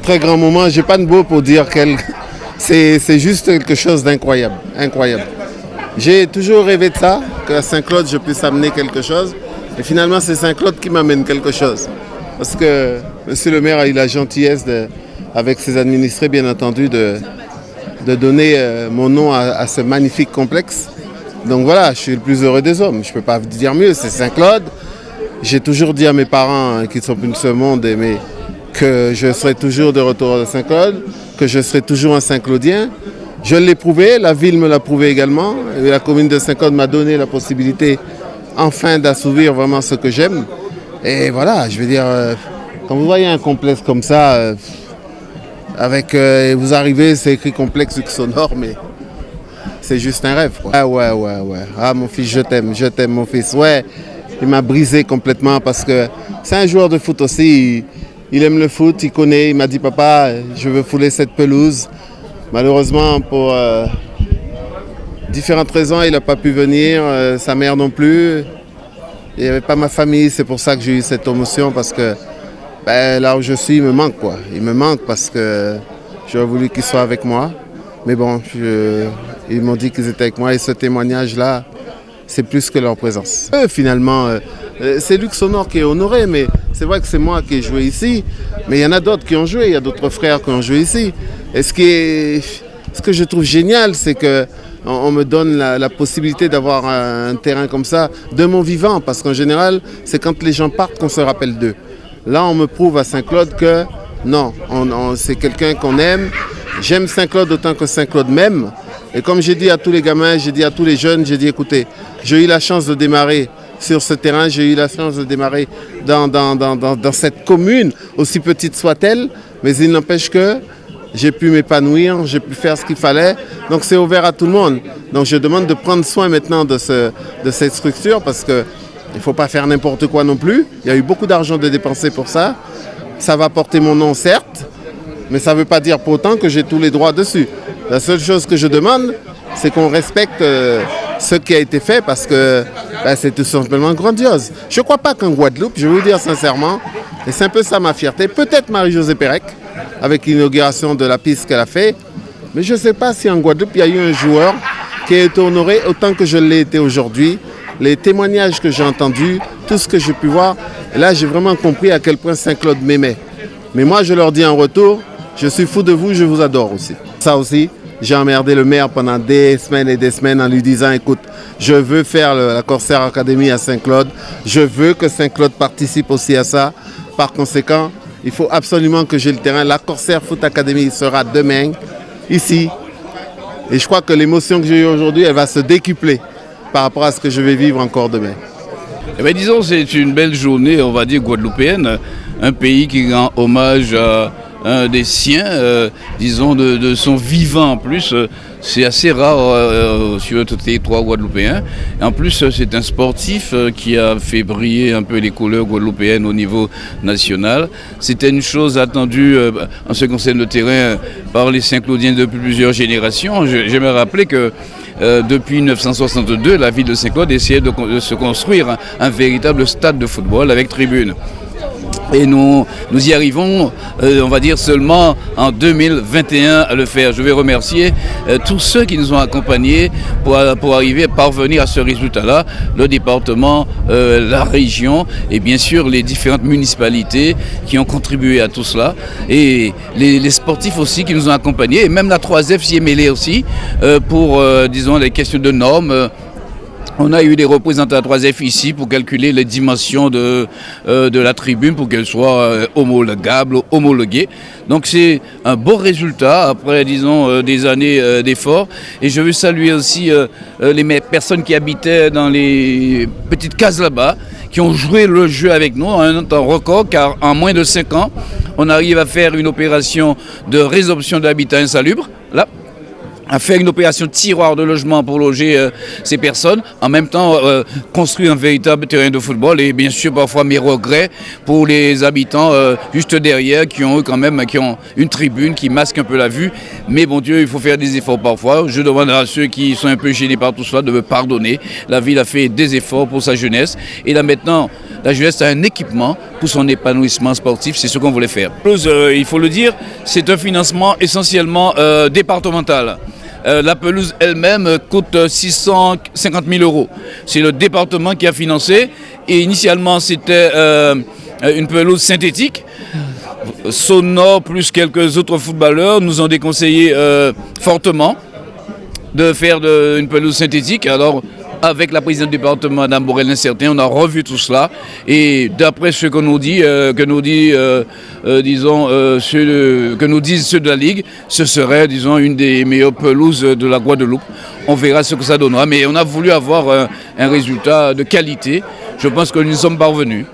Très grand moment, j'ai pas de mots pour dire c'est juste quelque chose d'incroyable, incroyable. J'ai toujours rêvé de ça, qu'à Saint-Claude je puisse amener quelque chose. Et finalement c'est Saint-Claude qui m'amène quelque chose. Parce que monsieur le maire a eu la gentillesse, avec ses administrés bien entendu, de donner mon nom à ce magnifique complexe. Donc voilà, je suis le plus heureux des hommes. Je ne peux pas dire mieux, c'est Saint-Claude. J'ai toujours dit à mes parents qui sont plus de ce monde, mais que je serai toujours de retour à Saint-Claude, que je serai toujours un Saint-Claudien. Je l'ai prouvé, la ville me l'a prouvé également. Et la commune de Saint-Claude m'a donné la possibilité enfin d'assouvir vraiment ce que j'aime. Et voilà, je veux dire, quand vous voyez un complexe comme ça, vous arrivez, c'est écrit complexe sonore, mais c'est juste un rêve, quoi. Ah ouais. Ah mon fils, je t'aime mon fils. Ouais, il m'a brisé complètement parce que c'est un joueur de foot aussi. Il aime le foot, il connaît. Il m'a dit papa, je veux fouler cette pelouse. Malheureusement, pour différentes raisons, il n'a pas pu venir. Sa mère non plus. Il n'y avait pas ma famille. C'est pour ça que j'ai eu cette émotion parce que là où je suis, il me manque, quoi. Il me manque parce que j'aurais voulu qu'il soit avec moi. Mais bon, ils m'ont dit qu'ils étaient avec moi et ce témoignage-là, c'est plus que leur présence. Finalement, c'est Luc Sonor qui est honoré, mais c'est vrai que c'est moi qui ai joué ici. Mais il y en a d'autres qui ont joué, il y a d'autres frères qui ont joué ici. Et ce que je trouve génial, c'est qu'on me donne la possibilité d'avoir un terrain comme ça de mon vivant. Parce qu'en général, c'est quand les gens partent qu'on se rappelle d'eux. Là, on me prouve à Saint-Claude que non, c'est quelqu'un qu'on aime. J'aime Saint-Claude autant que Saint-Claude m'aime. Et comme j'ai dit à tous les gamins, j'ai dit à tous les jeunes, j'ai dit écoutez, j'ai eu la chance de démarrer sur ce terrain, j'ai eu la chance de démarrer dans cette commune, aussi petite soit-elle, mais il n'empêche que j'ai pu m'épanouir, j'ai pu faire ce qu'il fallait. Donc c'est ouvert à tout le monde. Donc je demande de prendre soin maintenant de cette structure parce qu'il ne faut pas faire n'importe quoi non plus. Il y a eu beaucoup d'argent de dépenser pour ça. Ça va porter mon nom certes, mais ça ne veut pas dire pour autant que j'ai tous les droits dessus. La seule chose que je demande, c'est qu'on respecte ce qui a été fait parce que c'est tout simplement grandiose. Je ne crois pas qu'en Guadeloupe, je vais vous dire sincèrement, et c'est un peu ça ma fierté, peut-être Marie-Josée Pérec, avec l'inauguration de la piste qu'elle a fait, mais je ne sais pas si en Guadeloupe, il y a eu un joueur qui a été honoré autant que je l'ai été aujourd'hui. Les témoignages que j'ai entendus, tout ce que j'ai pu voir, et là j'ai vraiment compris à quel point Saint-Claude m'aimait. Mais moi je leur dis en retour, je suis fou de vous, je vous adore aussi. Ça aussi, j'ai emmerdé le maire pendant des semaines et des semaines en lui disant écoute, je veux faire la Corsair Academy à Saint-Claude, je veux que Saint-Claude participe aussi à ça. Par conséquent, il faut absolument que j'ai le terrain. La Corsair Foot Academy sera demain, ici. Et je crois que l'émotion que j'ai eue aujourd'hui, elle va se décupler par rapport à ce que je vais vivre encore demain. Eh bien, disons, c'est une belle journée, on va dire, guadeloupéenne. Un pays qui rend hommage à un des siens, disons, de son vivant en plus. C'est assez rare sur le territoire guadeloupéen. Et en plus, c'est un sportif qui a fait briller un peu les couleurs guadeloupéennes au niveau national. C'était une chose attendue en ce qui concerne le terrain par les Saint-Claudiens depuis plusieurs générations. J'aimerais rappeler que depuis 1962, la ville de Saint-Claude essayait de se construire un véritable stade de football avec tribune. Et nous y arrivons, on va dire seulement en 2021 à le faire. Je vais remercier tous ceux qui nous ont accompagnés pour arriver à parvenir à ce résultat-là. Le département, la région et bien sûr les différentes municipalités qui ont contribué à tout cela. Et les sportifs aussi qui nous ont accompagnés. Et même la 3F s'y est mêlée aussi pour, disons, les questions de normes. On a eu des représentants de la 3F ici pour calculer les dimensions de la tribune pour qu'elle soit homologable, homologuée. Donc c'est un beau résultat après, disons, des années d'efforts. Et je veux saluer aussi les personnes qui habitaient dans les petites cases là-bas, qui ont joué le jeu avec nous en un temps record, car en moins de 5 ans, on arrive à faire une opération de résorption de l'habitat insalubre, là, à faire une opération de tiroir de logement pour loger ces personnes, en même temps construire un véritable terrain de football et bien sûr parfois mes regrets pour les habitants juste derrière qui ont une tribune qui masque un peu la vue, mais bon Dieu, il faut faire des efforts parfois. Je demande à ceux qui sont un peu gênés par tout cela de me pardonner. La ville a fait des efforts pour sa jeunesse et là maintenant la jeunesse a un équipement pour son épanouissement sportif. C'est ce qu'on voulait faire. Il faut le dire, c'est un financement essentiellement départemental. La pelouse elle-même coûte 650 000 euros. C'est le département qui a financé. Et initialement, c'était une pelouse synthétique. Sonor plus quelques autres footballeurs nous ont déconseillé fortement de faire une pelouse synthétique. Alors, avec la présidente du département, Mme Borel-Incertain, on a revu tout cela. Et d'après ce que nous dit, que nous disent ceux de la Ligue, ce serait, disons, une des meilleures pelouses de la Guadeloupe. On verra ce que ça donnera. Mais on a voulu avoir un résultat de qualité. Je pense que nous y sommes parvenus.